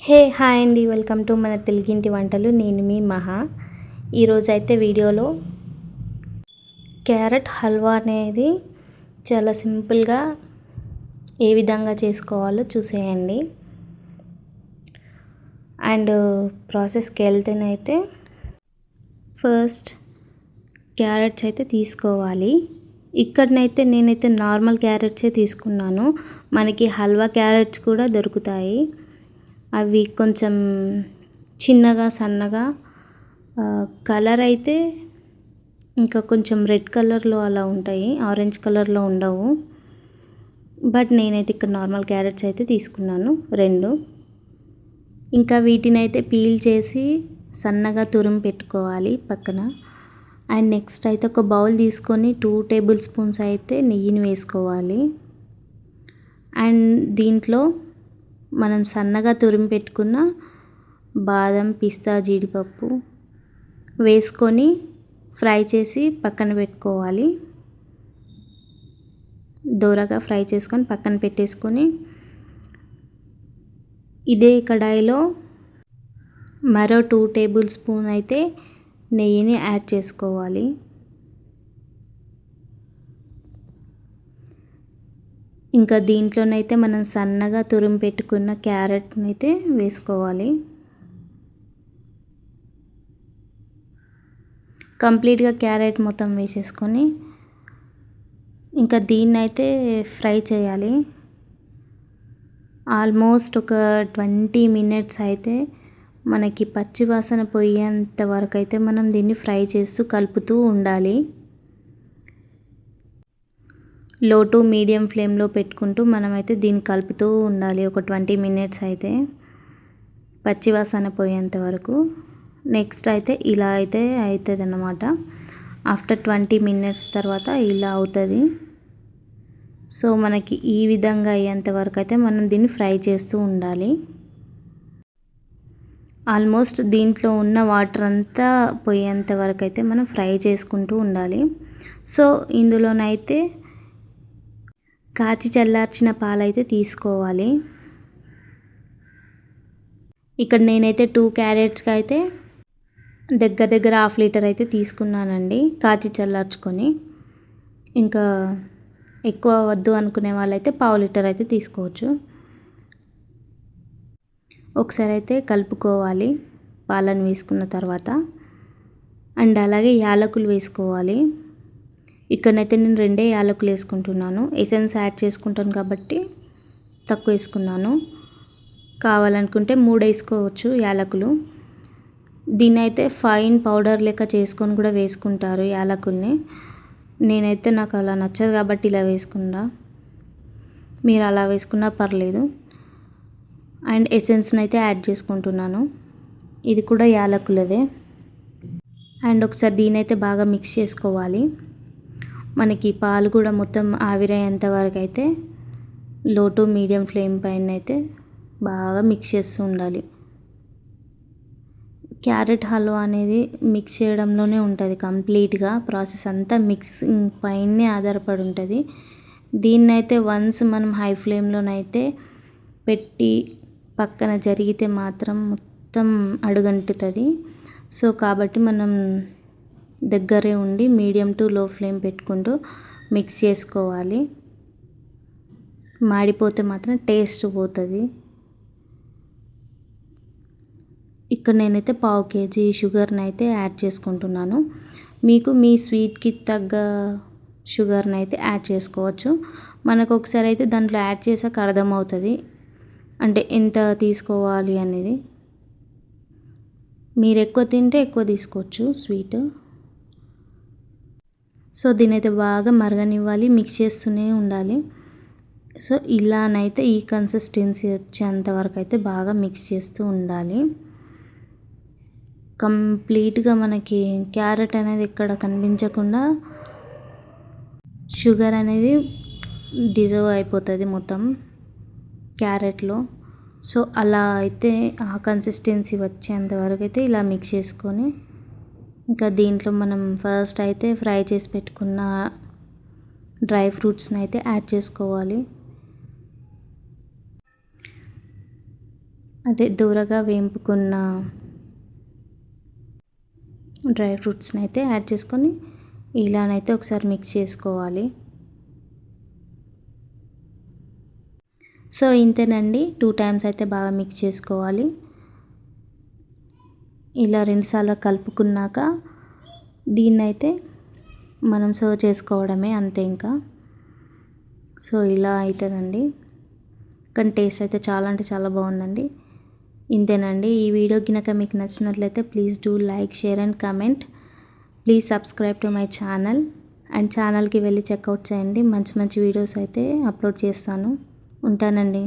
Hi అండి, welcome to మన తెలుగింటి వంటలు. నేను మీ మహా. ఈరోజు అయితే వీడియోలో క్యారెట్ హల్వా అనేది చాలా సింపుల్గా ఏ విధంగా చేసుకోవాలో చూసేయండి. అండ్ ప్రాసెస్కి వెళ్తేనైతే ఫస్ట్ క్యారెట్స్ అయితే తీసుకోవాలి. ఇక్కడనైతే నేనైతే నార్మల్ క్యారెట్సే తీసుకున్నాను. మనకి హల్వా క్యారెట్స్ కూడా దొరుకుతాయి. అవి కొంచెం చిన్నగా సన్నగా, కలర్ అయితే ఇంకా కొంచెం రెడ్ కలర్లో అలా ఉంటాయి, ఆరెంజ్ కలర్లో ఉండవు. బట్ నేనైతే ఇక్కడ నార్మల్ క్యారెట్స్ అయితే తీసుకున్నాను 2. ఇంకా వీటిని అయితే పీల్ చేసి సన్నగా తురిమి పెట్టుకోవాలి పక్కన. అండ్ నెక్స్ట్ అయితే ఒక బౌల్ తీసుకొని 2 టేబుల్ స్పూన్స్ అయితే నెయ్యిని వేసుకోవాలి. అండ్ దీంట్లో మనం సన్నగా తురిమి పెట్టుకున్న బాదం, పిస్తా, జీడిపప్పు వేసుకొని ఫ్రై చేసి పక్కన పెట్టుకోవాలి. దోరగా ఫ్రై చేసుకొని పక్కన పెట్టేసుకొని ఇదే కడాయిలో మరో 2 టేబుల్ స్పూన్ అయితే నెయ్యిని యాడ్ చేసుకోవాలి. ఇంకా దీంట్లోనైతే మనం సన్నగా తురిమి పెట్టుకున్న క్యారెట్ని అయితే వేసుకోవాలి. కంప్లీట్గా క్యారెట్ మొత్తం వేసేసుకొని ఇంకా దీన్ని అయితే ఫ్రై చేయాలి. ఆల్మోస్ట్ ఒక 20 మినిట్స్ అయితే మనకి పచ్చి వాసన పోయేంత వరకు అయితే మనం దీన్ని ఫ్రై చేస్తూ కలుపుతూ ఉండాలి. లో టు మీడియం ఫ్లేమ్లో పెట్టుకుంటూ మనమైతే దీన్ని కలుపుతూ ఉండాలి ఒక 20 మినిట్స్ అయితే, పచ్చివాసన పోయేంత వరకు. నెక్స్ట్ అయితే ఇలా అయితే అవుతుంది అన్నమాట. ఆఫ్టర్ 20 మినిట్స్ తర్వాత ఇలా అవుతుంది. సో మనకి ఈ విధంగా అయ్యేంత వరకు అయితే మనం దీన్ని ఫ్రై చేస్తూ ఉండాలి. ఆల్మోస్ట్ దీంట్లో ఉన్న వాటర్ అంతా పోయేంత వరకు అయితే మనం ఫ్రై చేసుకుంటూ ఉండాలి. సో ఇందులోనైతే కాచి చల్లార్చిన పాలైతే తీసుకోవాలి. ఇక్కడ నేనైతే 2 క్యారెట్స్కి అయితే దగ్గర ½ లీటర్ అయితే తీసుకున్నానండి, కాచి చల్లార్చుకొని. ఇంకా ఎక్కువ వద్దు అనుకునే వాళ్ళైతే ½ లీటర్ అయితే తీసుకోవచ్చు. ఒకసారి అయితే కలుపుకోవాలి పాలను వేసుకున్న తర్వాత. అండ్ అలాగే యాలకులు వేసుకోవాలి. ఇక్కడనైతే నేను 2 యాలకులు వేసుకుంటున్నాను. ఎసెన్స్ యాడ్ చేసుకుంటాను కాబట్టి తక్కువ వేసుకున్నాను. కావాలనుకుంటే 3 వేసుకోవచ్చు యాలకులు. దీన్ని అయితే ఫైన్ పౌడర్ లెక్క చేసుకొని కూడా వేసుకుంటారు యాలకుల్ని. నేనైతే నాకు అలా నచ్చదు కాబట్టి ఇలా వేసుకున్నా. మీరు అలా వేసుకున్నా పర్లేదు. అండ్ ఎసెన్స్ని అయితే యాడ్ చేసుకుంటున్నాను. ఇది కూడా యాలకులదే. అండ్ ఒకసారి దీని అయితే బాగా మిక్స్ చేసుకోవాలి. మనకి పాలు కూడా మొత్తం ఆవిరయ్యేంత వరకు అయితే లో టు మీడియం ఫ్లేమ్ పైన అయితే బాగా మిక్స్ చేస్తూ ఉండాలి. క్యారెట్ హల్వా అనేది మిక్స్ చేయడంలోనే ఉంటుంది కంప్లీట్గా. ప్రాసెస్ అంతా మిక్సింగ్ పైనే ఆధారపడి ఉంటుంది. దీన్నైతే వన్స్ మనం హై ఫ్లేమ్లోనైతే పెట్టి పక్కన జరిగితే మాత్రం మొత్తం అడుగంటుతుంది. సో కాబట్టి మనం దగ్గరే ఉండి మీడియం టు లో ఫ్లేమ్ పెట్టుకుంటూ మిక్స్ చేసుకోవాలి. మాడిపోతే మాత్రం టేస్ట్ పోతుంది. ఇక్కడ నేనైతే ½ కేజీ షుగర్ని అయితే యాడ్ చేసుకుంటున్నాను. మీకు మీ స్వీట్కి తగ్గ షుగర్ని అయితే యాడ్ చేసుకోవచ్చు. మనకు ఒకసారి అయితే దాంట్లో యాడ్ చేసాక అర్థమవుతుంది అంటే ఎంత తీసుకోవాలి అనేది. మీరు ఎక్కువ తింటే ఎక్కువ తీసుకోవచ్చు స్వీట్. సో దీని అయితే బాగా మరగనివ్వాలి, మిక్స్ చేస్తూనే ఉండాలి. సో ఇలానైతే ఈ కన్సిస్టెన్సీ వచ్చేంత వరకు అయితే బాగా మిక్స్ చేస్తూ ఉండాలి. కంప్లీట్గా మనకి క్యారెట్ అనేది ఇక్కడ కనిపించకుండా షుగర్ అనేది డిజర్వ్ అయిపోతుంది మొత్తం క్యారెట్లో. సో అలా అయితే ఆ కన్సిస్టెన్సీ వచ్చేంత వరకు అయితే ఇలా మిక్స్ చేసుకొని ఇంకా దీంట్లో మనం ఫస్ట్ అయితే ఫ్రై చేసి పెట్టుకున్న డ్రై ఫ్రూట్స్ని అయితే యాడ్ చేసుకోవాలి. అదే దూరగా వేంపుకున్న డ్రై ఫ్రూట్స్ని అయితే యాడ్ చేసుకొని ఇలానైతే ఒకసారి మిక్స్ చేసుకోవాలి. సో ఇంతేనండి, 2 టైమ్స్ అయితే బాగా మిక్స్ చేసుకోవాలి. ఇలా 2 సార్లు కలుపుకున్నాక దీన్నైతే మనం సర్వ్ చేసుకోవడమే అంతే ఇంకా. సో ఇలా అవుతుందండి, కానీ టేస్ట్ అయితే చాలా అంటే చాలా బాగుందండి. ఇంతేనండి. ఈ వీడియో కనుక మీకు నచ్చినట్లయితే please do like, share and comment. Please subscribe to my channel and ఛానల్కి వెళ్ళి చెక్అవుట్ చేయండి. మంచి మంచి వీడియోస్ అయితే అప్లోడ్ చేస్తాను. ఉంటానండి.